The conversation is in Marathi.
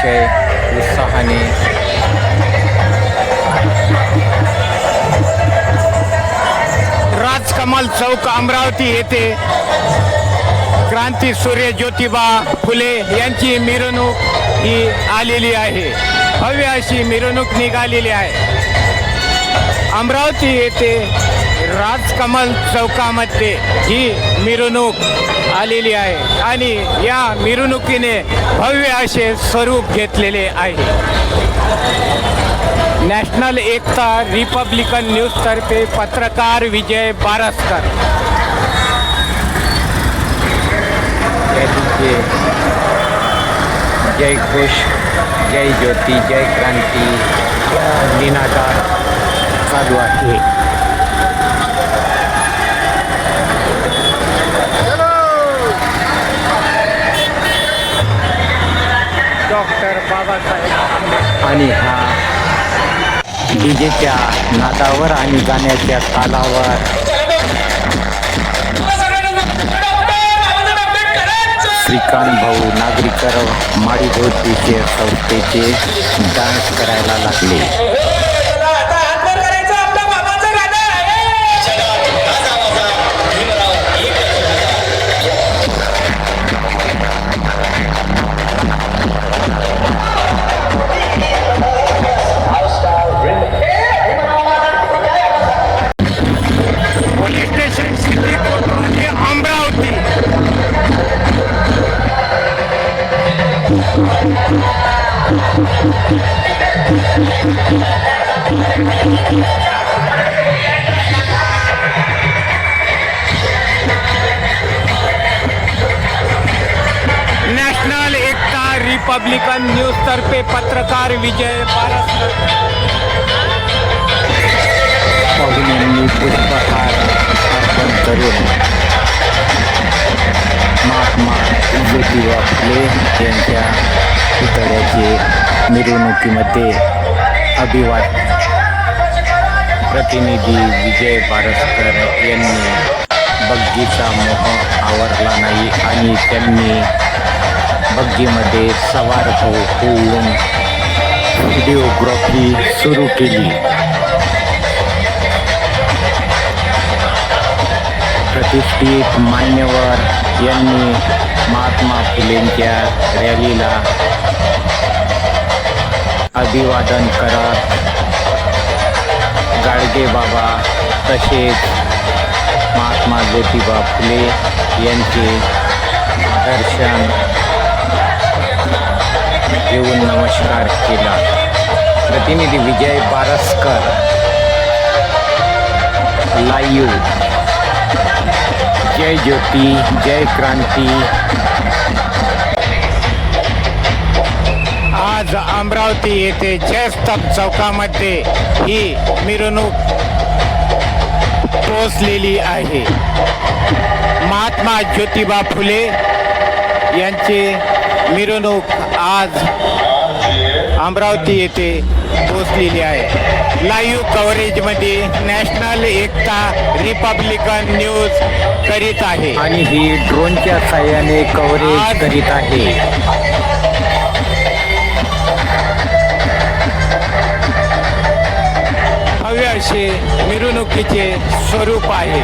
अतिशय उत्साहाने राजकमल चौक अमरावती येथे क्रांती सूर्य ज्योतिबा फुले यांची मिरवणूक ही आलेली आहे. भव्य अशी मिरवणूक निघालेली आहे. अमरावती येथे राजकमल चौकामध्ये ही मिरवणूक आलेली आहे आणि या मिरवणुकीने भव्य असे स्वरूप घेतलेले आहे. नॅशनल एकता रिपब्लिकन न्यूजतर्फे पत्रकार विजय बारसकर. जय घोष, जय ज्योती, जय क्रांती निनादात चालू आहे. डॉक्टर बाबासाहेब आणि हा डीजेच्या नादावर आणि गाण्याच्या तालावर श्रीकांत भाऊ नागरीकर माडीभोवतीचे संस्थेचे डान्स करायला लागले. Police station city court Amravati. National Ekta republican न्यूजतर्फे पत्रकार विजय बारसकर. पाहुण्यांनी पुष्पहार अर्पण करून महात्मा ज्योतिबा फुले यांच्या पुतळ्याचे मिरवणुकीमध्ये अभिवादन. प्रतिनिधी विजय बारसकर यांनी बग्गीचा मोह आवरला नाही आणि त्यांनी बग्गीमध्ये सवार होऊन व्हिडिओग्राफी सुरू केली. प्रतिष्ठित मान्यवर यांनी महात्मा फुलेंच्या रॅलीला अभिवादन करत गाडगे बाबा तसेच महात्मा ज्योतिबा फुले यांचे दर्शन घेऊन नमस्कार केला. प्रतिनिधी विजय बारसकर लाईव्ह. जय ज्योती, जय क्रांती. आज अमरावती येथे जयस्तंभ चौकामध्ये ही मिरवणूक पोहोचलेली आहे. महात्मा ज्योतिबा फुले यांची मिरवणूक आज अमरावती येथे पोहोचलेली आहे. लाईव्ह कव्हरेजमध्ये नॅशनल एकता रिपब्लिकन न्यूज करीत आहे आणि ही ड्रोनच्या साहाय्याने कव्हरेज करीत आहे. भव्य असे मिरवणुकीचे स्वरूप आहे.